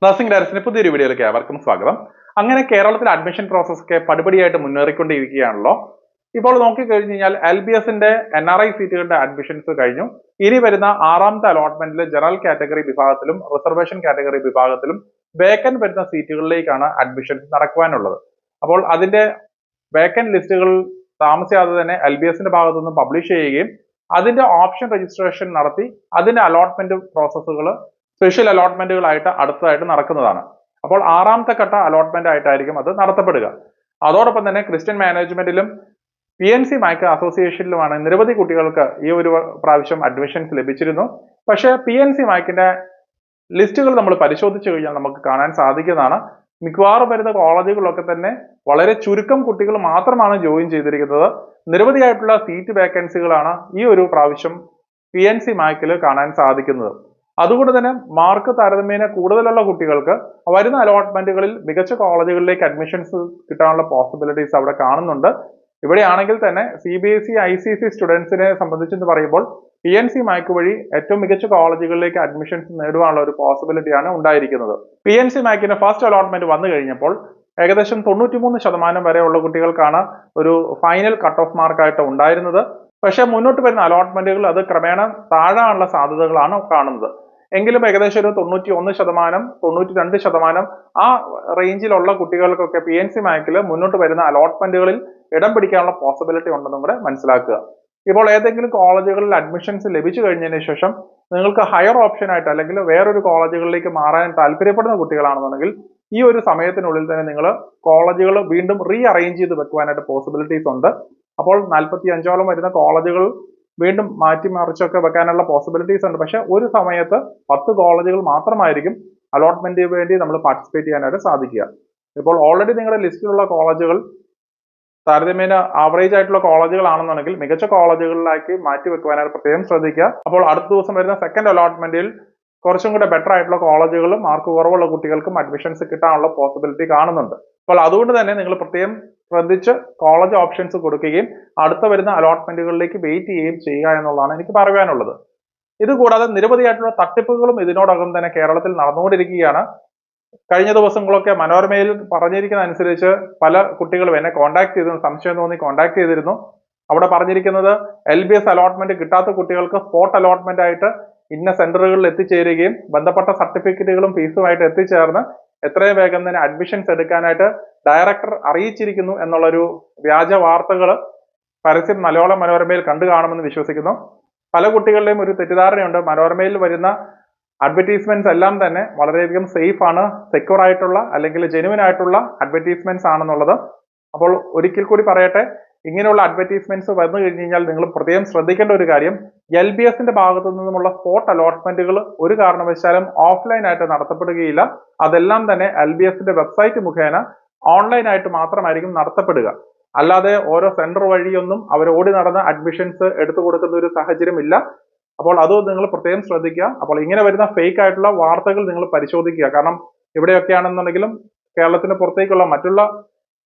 Nursing ഡയറക്ടറിന്റെ പുതിയൊരു വീഡിയോയിലേക്ക് ഏവർക്കും സ്വാഗതം. അങ്ങനെ കേരളത്തിലെ അഡ്മിഷൻ പ്രോസസ് ഒക്കെ പടിപടിയായിട്ട് മുന്നേറിക്കൊണ്ടിരിക്കുകയാണല്ലോ. ഇപ്പോൾ നോക്കിക്കഴിഞ്ഞു കഴിഞ്ഞാൽ LBSന്റെ NRI സീറ്റുകളുടെ അഡ്മിഷൻസ് കഴിഞ്ഞു. ഇനി വരുന്ന 6ാമത്തെ അലോട്ട്മെന്റിൽ ജനറൽ കാറ്റഗറി വിഭാഗത്തിലും റിസർവേഷൻ കാറ്റഗറി വിഭാഗത്തിലും വേക്കന്റ് വരുന്ന സീറ്റുകളിലേക്കാണ് അഡ്മിഷൻ നടക്കുവാനുള്ളത്. അപ്പോൾ അതിന്റെ വേക്കന്റ് ലിസ്റ്റുകൾ താമസിയാതെ തന്നെ LBSന്റെ ഭാഗത്തു നിന്ന് പബ്ലിഷ് ചെയ്യുകയും അതിന്റെ ഓപ്ഷൻ രജിസ്ട്രേഷൻ നടത്തി അതിന്റെ അലോട്ട്മെന്റ് പ്രോസസ്സുകൾ സ്പെഷ്യൽ അലോട്ട്മെന്റുകളായിട്ട് അടുത്തതായിട്ട് നടക്കുന്നതാണ്. അപ്പോൾ 6ാമത്തെ ഘട്ട അലോട്ട്മെന്റ് ആയിട്ടായിരിക്കും അത് നടത്തപ്പെടുക. അതോടൊപ്പം തന്നെ ക്രിസ്ത്യൻ മാനേജ്മെന്റിലും PNC മൈക്ക് അസോസിയേഷനിലുമാണ് നിരവധി കുട്ടികൾക്ക് ഈ ഒരു പ്രാവശ്യം അഡ്മിഷൻസ് ലഭിച്ചിരുന്നു. പക്ഷേ PNC മൈക്കിന്റെ ലിസ്റ്റുകൾ നമ്മൾ പരിശോധിച്ചു കഴിഞ്ഞാൽ നമുക്ക് കാണാൻ സാധിക്കുന്നതാണ്, മിക്കവാറും വരുന്ന കോളേജുകളിലൊക്കെ തന്നെ വളരെ ചുരുക്കം കുട്ടികൾ മാത്രമാണ് ജോയിൻ ചെയ്തിരിക്കുന്നത്. നിരവധിയായിട്ടുള്ള സീറ്റ് വേക്കൻസികളാണ് ഈ ഒരു പ്രാവശ്യം PNC മൈക്കിൽ കാണാൻ സാധിക്കുന്നത്. അതുകൊണ്ട് തന്നെ മാർക്ക് താരതമ്യേന കൂടുതലുള്ള കുട്ടികൾക്ക് വരുന്ന അലോട്ട്മെന്റുകളിൽ മികച്ച കോളേജുകളിലേക്ക് അഡ്മിഷൻസ് കിട്ടാനുള്ള പോസിബിലിറ്റീസ് അവിടെ കാണുന്നുണ്ട്. ഇവിടെയാണെങ്കിൽ തന്നെ CBSE ICSE സ്റ്റുഡൻസിനെ സംബന്ധിച്ചെന്ന് പറയുമ്പോൾ PNC മൈക്ക് വഴി ഏറ്റവും മികച്ച കോളേജുകളിലേക്ക് അഡ്മിഷൻസ് നേടുവാനുള്ള ഒരു പോസിബിലിറ്റിയാണ് ഉണ്ടായിരിക്കുന്നത്. PNC മൈക്കിന് ഫസ്റ്റ് അലോട്ട്മെന്റ് വന്നു കഴിഞ്ഞപ്പോൾ ഏകദേശം 93% വരെയുള്ള കുട്ടികൾക്കാണ് ഒരു ഫൈനൽ കട്ട് ഓഫ് മാർക്കായിട്ട് ഉണ്ടായിരുന്നത്. പക്ഷേ മുന്നോട്ട് വരുന്ന അലോട്ട്മെന്റുകൾ അത് ക്രമേണ താഴാനുള്ള സാധ്യതകളാണ് കാണുന്നത്. എങ്കിലും ഏകദേശം ഒരു 91%, 92% ആ റേഞ്ചിലുള്ള കുട്ടികൾക്കൊക്കെ PNC മൈക്കിൽ മുന്നോട്ട് വരുന്ന അലോട്ട്മെന്റുകളിൽ ഇടം പിടിക്കാനുള്ള പോസിബിലിറ്റി ഉണ്ടെന്നും കൂടെ മനസ്സിലാക്കുക. ഇപ്പോൾ ഏതെങ്കിലും കോളേജുകളിൽ അഡ്മിഷൻസ് ലഭിച്ചു കഴിഞ്ഞതിന് ശേഷം നിങ്ങൾക്ക് ഹയർ ഓപ്ഷൻ ആയിട്ട് അല്ലെങ്കിൽ വേറൊരു കോളേജുകളിലേക്ക് മാറാൻ താല്പര്യപ്പെടുന്ന കുട്ടികളാണെന്നുണ്ടെങ്കിൽ ഈ ഒരു സമയത്തിനുള്ളിൽ തന്നെ നിങ്ങൾ കോളേജുകൾ വീണ്ടും റീ അറേഞ്ച് ചെയ്ത് വെക്കുവാനായിട്ട് പോസിബിലിറ്റീസ് ഉണ്ട്. അപ്പോൾ 45ഓളം വരുന്ന കോളേജുകൾ വീണ്ടും മാറ്റിമറിച്ചൊക്കെ വെക്കാനുള്ള പോസിബിലിറ്റീസ് ഉണ്ട്. പക്ഷെ ഒരു സമയത്ത് 10 കോളേജുകൾ മാത്രമായിരിക്കും അലോട്ട്മെന്റിന് വേണ്ടി നമ്മൾ പാർട്ടിസിപ്പേറ്റ് ചെയ്യാനായിട്ട് സാധിക്കുക. ഇപ്പോൾ ഓൾറെഡി നിങ്ങളുടെ ലിസ്റ്റിലുള്ള കോളേജുകൾ താരതമ്യേന ആവറേജ് ആയിട്ടുള്ള കോളേജുകളാണെന്നുണ്ടെങ്കിൽ മികച്ച കോളേജുകളിലേക്ക് മാറ്റി വെക്കുവാനായിട്ട് പ്രത്യേകം ശ്രദ്ധിക്കുക. അപ്പോൾ അടുത്ത ദിവസം വരുന്ന സെക്കൻഡ് അലോട്ട്മെന്റിൽ കുറച്ചും കൂടെ ബെറ്റർ ആയിട്ടുള്ള കോളേജുകളും മാർക്ക് കുറവുള്ള കുട്ടികൾക്കും അഡ്മിഷൻസ് കിട്ടാനുള്ള പോസിബിലിറ്റി കാണുന്നുണ്ട്. അപ്പോൾ അതുകൊണ്ട് തന്നെ നിങ്ങൾ പ്രത്യേകം ശ്രദ്ധിച്ച് കോളേജ് ഓപ്ഷൻസ് കൊടുക്കുകയും അടുത്ത വരുന്ന അലോട്ട്മെന്റുകളിലേക്ക് വെയിറ്റ് ചെയ്യുകയും ചെയ്യുക എന്നുള്ളതാണ് എനിക്ക് പറയാനുള്ളത്. ഇതുകൂടാതെ നിരവധിയായിട്ടുള്ള തട്ടിപ്പുകളും ഇതിനോടകം തന്നെ കേരളത്തിൽ നടന്നുകൊണ്ടിരിക്കുകയാണ്. കഴിഞ്ഞ ദിവസങ്ങളൊക്കെ മനോരമയിൽ പറഞ്ഞിരിക്കുന്ന അനുസരിച്ച് പല കുട്ടികളും എന്നെ കോൺടാക്ട് ചെയ്തിരുന്നു, സംശയം തോന്നി കോൺടാക്ട് ചെയ്തിരുന്നു. അവിടെ പറഞ്ഞിരിക്കുന്നത് LBS അലോട്ട്മെന്റ് കിട്ടാത്ത കുട്ടികൾക്ക് സ്പോട്ട് അലോട്ട്മെന്റ് ആയിട്ട് ഇന്ന സെന്ററുകളിൽ എത്തിച്ചേരുകയും ബന്ധപ്പെട്ട സർട്ടിഫിക്കറ്റുകളും ഫീസുമായിട്ട് എത്തിച്ചേർന്ന് എത്രയും വേഗം തന്നെ അഡ്മിഷൻസ് എടുക്കാനായിട്ട് ഡയറക്ടർ അറിയിച്ചിരിക്കുന്നു എന്നുള്ളൊരു വ്യാജ വാർത്തകൾ പരസ്യം മനോരമയിൽ കണ്ടു കാണുമെന്ന് വിശ്വസിക്കുന്നു. പല കുട്ടികളുടെയും ഒരു തെറ്റിദ്ധാരണയുണ്ട്, മനോരമയിൽ വരുന്ന അഡ്വർടൈസ്മെന്റ്സ് എല്ലാം തന്നെ വളരെയധികം സേഫ് ആണ്, സെക്യൂർ ആയിട്ടുള്ള അല്ലെങ്കിൽ ജെനുവിൻ ആയിട്ടുള്ള അഡ്വർടൈസ്മെന്റ്സ് ആണെന്നുള്ളത്. അപ്പോൾ ഒരിക്കൽ കൂടി പറയട്ടെ, ഇങ്ങനെയുള്ള അഡ്വർടൈസ്മെന്റ്സ് വന്നു കഴിഞ്ഞു കഴിഞ്ഞാൽ നിങ്ങൾ പ്രത്യേകം ശ്രദ്ധിക്കേണ്ട ഒരു കാര്യം, LBSന്റെ ഭാഗത്തു നിന്നുമുള്ള സ്പോട്ട് അലോട്ട്മെന്റുകൾ ഒരു കാരണവശാലും ഓഫ്ലൈൻ ആയിട്ട് നടത്തപ്പെടുകയില്ല. അതെല്ലാം തന്നെ LBSന്റെ വെബ്സൈറ്റ് മുഖേന ഓൺലൈൻ ആയിട്ട് മാത്രമായിരിക്കും നടത്തപ്പെടുക. അല്ലാതെ ഓരോ സെന്റർ വഴിയൊന്നും അവർ ഓടി നടന്ന് അഡ്മിഷൻസ് എടുത്തു കൊടുക്കുന്ന ഒരു സാഹചര്യം ഇല്ല. അപ്പോൾ അത് നിങ്ങൾ പ്രത്യേകം ശ്രദ്ധിക്കുക. അപ്പോൾ ഇങ്ങനെ വരുന്ന ഫേക്ക് ആയിട്ടുള്ള വാർത്തകൾ നിങ്ങൾ പരിശോധിക്കുക. കാരണം ഇവിടെയൊക്കെയാണെന്നുണ്ടെങ്കിലും കേരളത്തിന് പുറത്തേക്കുള്ള മറ്റുള്ള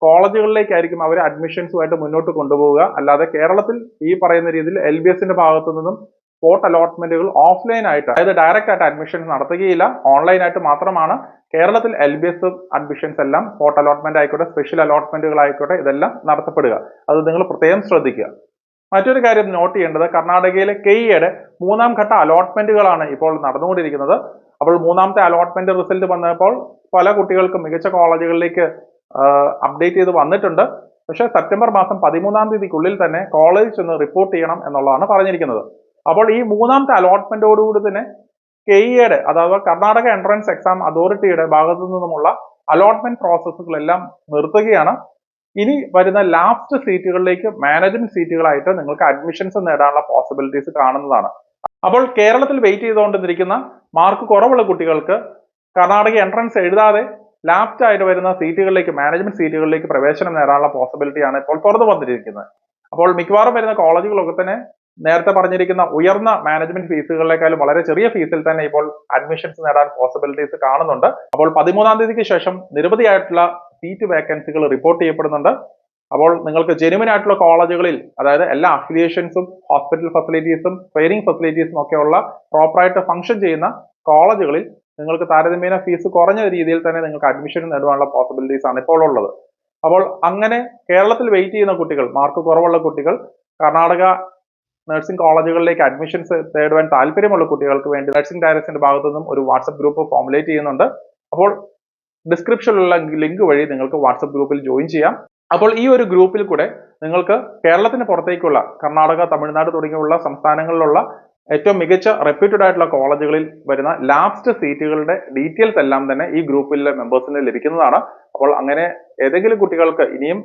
കോളേജുകളിലേക്കായിരിക്കും അവർ അഡ്മിഷൻസുമായിട്ട് മുന്നോട്ട് കൊണ്ടുപോവുക. അല്ലാതെ കേരളത്തിൽ ഈ പറയുന്ന രീതിയിൽ LBSന്റെ ഭാഗത്തു നിന്നും സ്പോട്ട് അലോട്ട്മെന്റുകൾ ഓഫ്ലൈൻ ആയിട്ട്, അതായത് ഡയറക്റ്റ് ആയിട്ട് അഡ്മിഷൻസ് നടത്തുകയില്ല. ഓൺലൈൻ ആയിട്ട് മാത്രമാണ് കേരളത്തിൽ LBS അഡ്മിഷൻസ് എല്ലാം സ്പോട്ട് അലോട്ട്മെന്റ് ആയിക്കോട്ടെ, സ്പെഷ്യൽ അലോട്ട്മെന്റുകൾ ആയിക്കോട്ടെ, ഇതെല്ലാം നടത്തപ്പെടുക. അത് നിങ്ങൾ പ്രത്യേകം ശ്രദ്ധിക്കുക. മറ്റൊരു കാര്യം നോട്ട് ചെയ്യേണ്ടത്, കർണാടകയിലെ KEയുടെ 3ാം ഘട്ട അലോട്ട്മെന്റുകളാണ് ഇപ്പോൾ നടന്നുകൊണ്ടിരിക്കുന്നത്. അപ്പോൾ 3ാമത്തെ അലോട്ട്മെന്റ് റിസൾട്ട് വന്നപ്പോൾ പല കുട്ടികൾക്കും മികച്ച കോളേജുകളിലേക്ക് അപ്ഡേറ്റ് ചെയ്ത് വന്നിട്ടുണ്ട്. പക്ഷേ സെപ്റ്റംബർ മാസം 13ാം തീയതിക്കുള്ളിൽ തന്നെ കോളേജ് ചെന്ന് റിപ്പോർട്ട് ചെയ്യണം എന്നുള്ളതാണ് പറഞ്ഞിരിക്കുന്നത്. അപ്പോൾ ഈ 3ാമത്തെ അലോട്ട്മെന്റോടുകൂടി തന്നെ KEയുടെ അഥവാ കർണാടക എൻട്രൻസ് എക്സാം അതോറിറ്റിയുടെ ഭാഗത്തു നിന്നുമുള്ള അലോട്ട്മെന്റ് പ്രോസസ്സുകളെല്ലാം നിർത്തുകയാണ്. ഇനി വരുന്ന ലാസ്റ്റ് സീറ്റുകളിലേക്ക് മാനേജ്മെന്റ് സീറ്റുകളായിട്ട് നിങ്ങൾക്ക് അഡ്മിഷൻസ് നേടാനുള്ള പോസിബിലിറ്റീസ് കാണുന്നതാണ്. അപ്പോൾ കേരളത്തിൽ വെയിറ്റ് ചെയ്തുകൊണ്ടിരിക്കുന്ന മാർക്ക് കുറവുള്ള കുട്ടികൾക്ക് കർണാടക എൻട്രൻസ് എഴുതാതെ ലാസ്റ്റ് ആയിട്ട് വരുന്ന സീറ്റുകളിലേക്ക്, മാനേജ്മെന്റ് സീറ്റുകളിലേക്ക് പ്രവേശനം നേടാനുള്ള പോസിബിലിറ്റിയാണ് ഇപ്പോൾ തുറന്നു വന്നിരിക്കുന്നത്. അപ്പോൾ മിക്കവാറും വരുന്ന കോളേജുകളൊക്കെ തന്നെ നേരത്തെ പറഞ്ഞിരിക്കുന്ന ഉയർന്ന മാനേജ്മെന്റ് ഫീസുകളെക്കാളും വളരെ ചെറിയ ഫീസിൽ തന്നെ ഇപ്പോൾ അഡ്മിഷൻസ് നേടാൻ പോസിബിലിറ്റീസ് കാണുന്നുണ്ട്. അപ്പോൾ 13ാം തീയതിക്ക് ശേഷം നിരവധിയായിട്ടുള്ള സീറ്റ് വേക്കൻസികൾ റിപ്പോർട്ട് ചെയ്യപ്പെടുന്നുണ്ട്. അപ്പോൾ നിങ്ങൾക്ക് ജെനുവിൻ ആയിട്ടുള്ള കോളേജുകളിൽ, അതായത് എല്ലാ അഫിലിയേഷൻസും ഹോസ്പിറ്റൽ ഫെസിലിറ്റീസും ട്രെയിനിങ് ഫെസിലിറ്റീസും ഒക്കെയുള്ള പ്രോപ്പറായിട്ട് ഫംഗ്ഷൻ ചെയ്യുന്ന കോളേജുകളിൽ നിങ്ങൾക്ക് താരതമ്യേന ഫീസ് കുറഞ്ഞ രീതിയിൽ തന്നെ നിങ്ങൾക്ക് അഡ്മിഷൻ നേടുവാനുള്ള പോസിബിലിറ്റീസ് ആണ് ഇപ്പോൾ ഉള്ളത്. അപ്പോൾ അങ്ങനെ കേരളത്തിൽ വെയിറ്റ് ചെയ്യുന്ന കുട്ടികൾ, മാർക്ക് കുറവുള്ള കുട്ടികൾ, കർണാടക നഴ്സിംഗ് കോളേജുകളിലേക്ക് അഡ്മിഷൻസ് തേടുവാൻ താല്പര്യമുള്ള കുട്ടികൾക്ക് വേണ്ടി നഴ്സിംഗ് ഡയറക്ടറിന്റെ ഭാഗത്തു നിന്നും ഒരു വാട്സപ്പ് ഗ്രൂപ്പ് ഫോർമുലേറ്റ് ചെയ്യുന്നുണ്ട്. അപ്പോൾ ഡിസ്ക്രിപ്ഷനിലുള്ള ലിങ്ക് വഴി നിങ്ങൾക്ക് വാട്സപ്പ് ഗ്രൂപ്പിൽ ജോയിൻ ചെയ്യാം. അപ്പോൾ ഈ ഒരു ഗ്രൂപ്പിൽ കൂടെ നിങ്ങൾക്ക് കേരളത്തിന് പുറത്തേക്കുള്ള കർണാടക, തമിഴ്നാട് തുടങ്ങിയുള്ള സംസ്ഥാനങ്ങളിലുള്ള ഏറ്റവും മികച്ച റെപ്യൂട്ടഡ് ആയിട്ടുള്ള കോളേജുകളിൽ വരുന്ന ലാസ്റ്റ് സീറ്റുകളുടെ ഡീറ്റെയിൽസ് എല്ലാം തന്നെ ഈ ഗ്രൂപ്പിലെ മെമ്പേഴ്സിന് ലഭിക്കുന്നതാണ്. അപ്പോൾ അങ്ങനെ ഏതെങ്കിലും കുട്ടികൾക്ക് ഇനിയും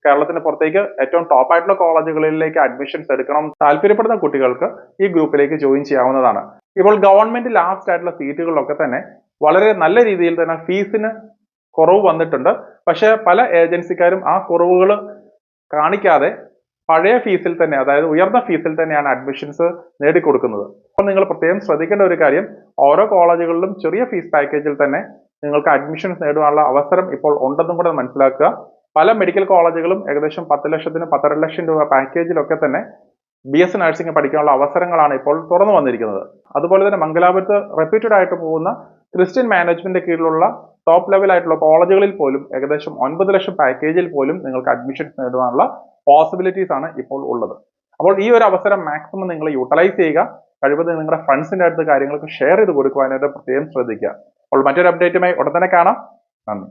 കേരളത്തിന് പുറത്തേക്ക് ഏറ്റവും ടോപ്പ് ആയിട്ടുള്ള കോളേജുകളിലേക്ക് അഡ്മിഷൻസ് എടുക്കണം താല്പര്യപ്പെടുന്ന കുട്ടികൾക്ക് ഈ ഗ്രൂപ്പിലേക്ക് ജോയിൻ ചെയ്യാവുന്നതാണ്. ഇപ്പോൾ ഗവൺമെന്റ് ലാസ്റ്റ് ആയിട്ടുള്ള സീറ്റുകളിലൊക്കെ തന്നെ വളരെ നല്ല രീതിയിൽ തന്നെ ഫീസിന് കുറവ് വന്നിട്ടുണ്ട്. പക്ഷെ പല ഏജൻസിക്കാരും ആ കുറവുകൾ കാണിക്കാതെ പഴയ ഫീസിൽ തന്നെ, അതായത് ഉയർന്ന ഫീസിൽ തന്നെയാണ് അഡ്മിഷൻസ് നേടിക്കൊടുക്കുന്നത്. അപ്പോൾ നിങ്ങൾ പ്രത്യേകം ശ്രദ്ധിക്കേണ്ട ഒരു കാര്യം, ഓരോ കോളേജുകളിലും ചെറിയ ഫീസ് പാക്കേജിൽ തന്നെ നിങ്ങൾക്ക് അഡ്മിഷൻസ് നേടുവാനുള്ള അവസരം ഇപ്പോൾ ഉണ്ടെന്നും കൂടെ മനസ്സിലാക്കുക. പല മെഡിക്കൽ കോളേജുകളും ഏകദേശം 10 ലക്ഷത്തിന് 12 ലക്ഷം രൂപ പാക്കേജിലൊക്കെ തന്നെ BS നഴ്സിംഗ് പഠിക്കാനുള്ള അവസരങ്ങളാണ് ഇപ്പോൾ തുറന്നു വന്നിരിക്കുന്നത്. അതുപോലെ തന്നെ മംഗലാപുരത്ത് റെപ്യൂട്ടഡ് ആയിട്ട് പോകുന്ന ക്രിസ്ത്യൻ മാനേജ്മെന്റ് കീഴിലുള്ള ടോപ്പ് ലെവൽ ആയിട്ടുള്ള കോളേജുകളിൽ പോലും ഏകദേശം 9 ലക്ഷം പാക്കേജിൽ പോലും നിങ്ങൾക്ക് അഡ്മിഷൻസ് നേടുവാനുള്ള പോസിബിലിറ്റീസ് ആണ് ഇപ്പോൾ ഉള്ളത്. അപ്പോൾ ഈ ഒരു അവസരം മാക്സിമം നിങ്ങൾ യൂട്ടിലൈസ് ചെയ്യുക. കഴിവതും നിങ്ങളുടെ ഫ്രണ്ട്സിന്റെ അടുത്ത് കാര്യങ്ങൾക്ക് ഷെയർ ചെയ്ത് കൊടുക്കുവാനായിട്ട് പ്രത്യേകം ശ്രദ്ധിക്കുക. അപ്പോൾ മറ്റൊരു അപ്ഡേറ്റുമായി ഉടൻ തന്നെ കാണാം. നന്ദി.